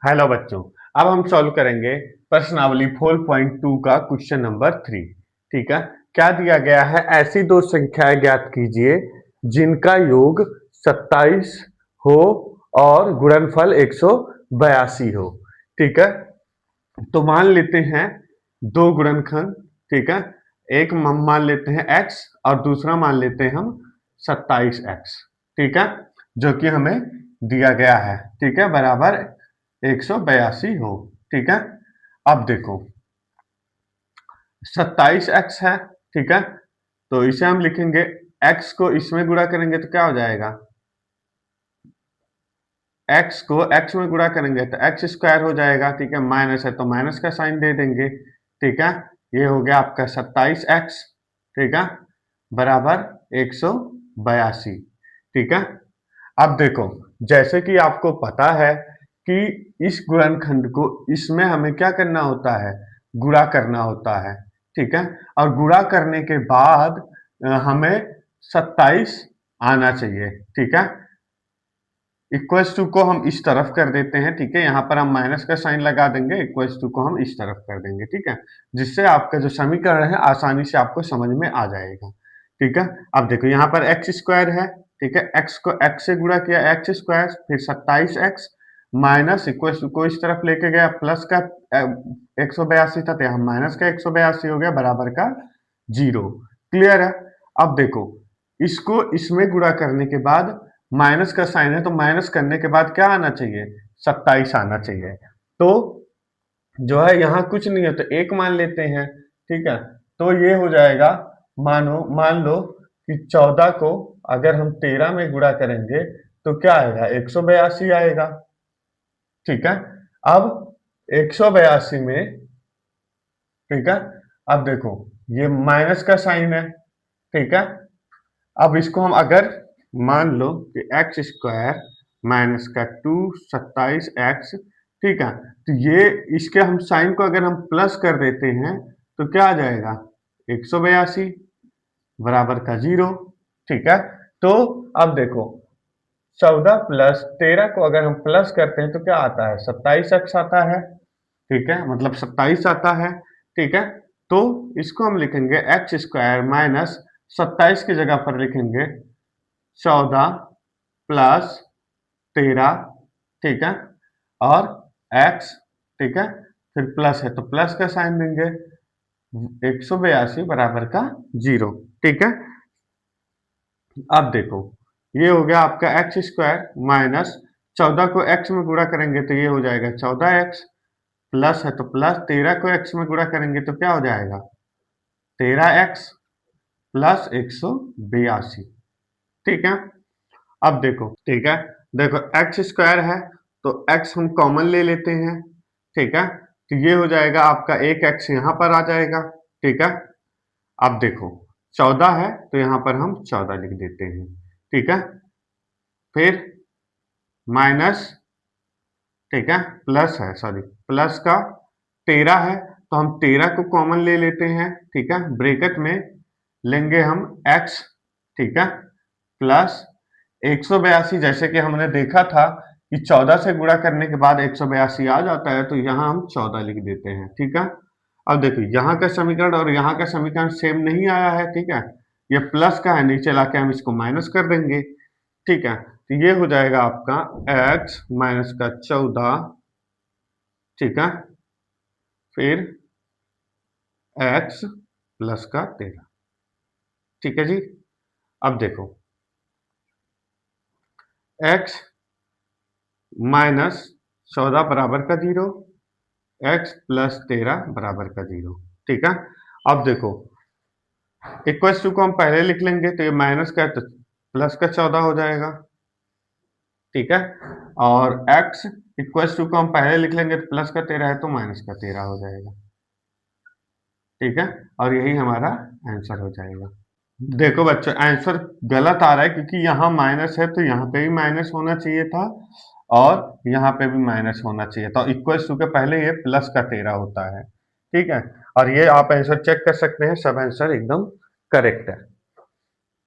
Hello बच्चों, अब हम सॉल्व करेंगे प्रश्नावली 4.2 का क्वेश्चन नंबर 3। ठीक है, क्या दिया गया है? ऐसी दो संख्याएं ज्ञात कीजिए जिनका योग 27 हो और गुणनफल 182 हो। ठीक है, तो मान लेते हैं दो गुणनखंड। ठीक है, एक हम मान लेते हैं x और दूसरा मान लेते हैं हम 27x। ठीक है, जो कि हमें दिया गया है। ठीक है, बराबर 182 हो। ठीक है, अब देखो 27x है। ठीक है, तो इसे हम लिखेंगे, x को इसमें गुणा करेंगे तो क्या हो जाएगा? x को x में गुणा करेंगे तो x स्क्वायर हो जाएगा। ठीक है, माइनस है तो माइनस का साइन दे देंगे। ठीक है, ये हो गया आपका 27x। ठीक है, बराबर 182। ठीक है, अब देखो, जैसे कि आपको पता है कि इस गुणनखंड को इसमें हमें क्या करना होता है? गुणा करना होता है। ठीक है, और गुणा करने के बाद हमें 27 आना चाहिए। ठीक है, इक्वल्स टू को हम इस तरफ कर देते हैं। ठीक है, यहाँ पर हम माइनस का साइन लगा देंगे, इक्वल्स टू को हम इस तरफ कर देंगे। ठीक है, जिससे आपका जो समीकरण है आसानी से आपको समझ में आ जाएगा। ठीक है, अब देखो यहाँ पर एक्स स्क्वायर है। ठीक है, एक्स को एक्स से गुणा किया, एक्स स्क्वायर, फिर 27x माइनस इक्वल्स टू को इस तरफ लेके गया, प्लस का 182 था तो यहाँ माइनस का 182 हो गया, बराबर का 0। क्लियर है? अब देखो, इसको इसमें गुणा करने के बाद माइनस का साइन है तो माइनस करने के बाद क्या आना चाहिए? 27 आना चाहिए। तो जो है यहाँ कुछ नहीं है तो एक मान लेते हैं। ठीक है, तो ये हो जाएगा, मान लो कि 14 को अगर हम 13 में गुणा करेंगे तो क्या आएगा? 182 आएगा। ठीक है, अब 182 में, ठीक है, अब देखो ये माइनस का साइन है। ठीक है, अब इसको हम अगर मान लो कि एक्स स्क्वायर माइनस का 27x। ठीक है, तो ये इसके हम साइन को अगर हम प्लस कर देते हैं तो क्या आ जाएगा? 182 बराबर का 0। ठीक है, तो अब देखो 14 प्लस 13 को अगर हम प्लस करते हैं तो क्या आता है? 27x आता है। ठीक है, मतलब 27 आता है। ठीक है, तो इसको हम लिखेंगे एक्स स्क्वायर माइनस 27 की जगह पर लिखेंगे 14 प्लस 13। ठीक है, और x। ठीक है, फिर प्लस है तो प्लस का साइन देंगे, 182 बराबर का 0। ठीक है, अब देखो ये हो गया आपका एक्स स्क्वायर माइनस 14 को x में गुणा करेंगे तो ये हो जाएगा 14x, प्लस है तो प्लस 13 को x में गुणा करेंगे तो क्या हो जाएगा? 13x plus 182। ठीक है, अब देखो, ठीक है, देखो एक्स स्क्वायर है तो x हम कॉमन ले लेते हैं। ठीक है, तो ये हो जाएगा आपका एक x यहाँ पर आ जाएगा। ठीक है, अब देखो 14 है तो यहाँ पर हम 14 लिख देते हैं। ठीक है, फिर माइनस, ठीक है, प्लस है, सॉरी, प्लस का 13 है तो हम 13 को कॉमन ले लेते हैं। ठीक है, ब्रैकेट में लेंगे हम x। ठीक है, प्लस 182, जैसे कि हमने देखा था कि 14 से गुणा करने के बाद 182 आ जाता है तो यहाँ हम 14 लिख देते हैं। ठीक है, अब देखो यहाँ का समीकरण और यहाँ का समीकरण सेम नहीं आया है। ठीक है, ये प्लस का है, नीचे लाके हम इसको माइनस कर देंगे। ठीक है, तो ये हो जाएगा आपका x माइनस का 14। ठीक है, फिर x प्लस का 13। ठीक है जी, अब देखो x माइनस 14 बराबर का 0, x प्लस 13 बराबर का 0। ठीक है, अब देखो इक्वल्स टू को हम पहले लिख लेंगे तो ये माइनस का तो प्लस का 14 हो जाएगा। ठीक है, और x इक्वल्स टू को हम पहले लिख लेंगे तो प्लस का 13 है तो माइनस का 13 हो जाएगा। ठीक है, और यही हमारा आंसर हो जाएगा। देखो बच्चों, आंसर गलत आ रहा है क्योंकि यहाँ माइनस है तो यहाँ पे भी माइनस होना चाहिए था और यहाँ पे भी माइनस होना चाहिए था। इक्वल्स टू के पहले ये प्लस का 13 होता है। ठीक है, और ये आप आंसर चेक कर सकते हैं, सब आंसर एकदम करेक्ट है।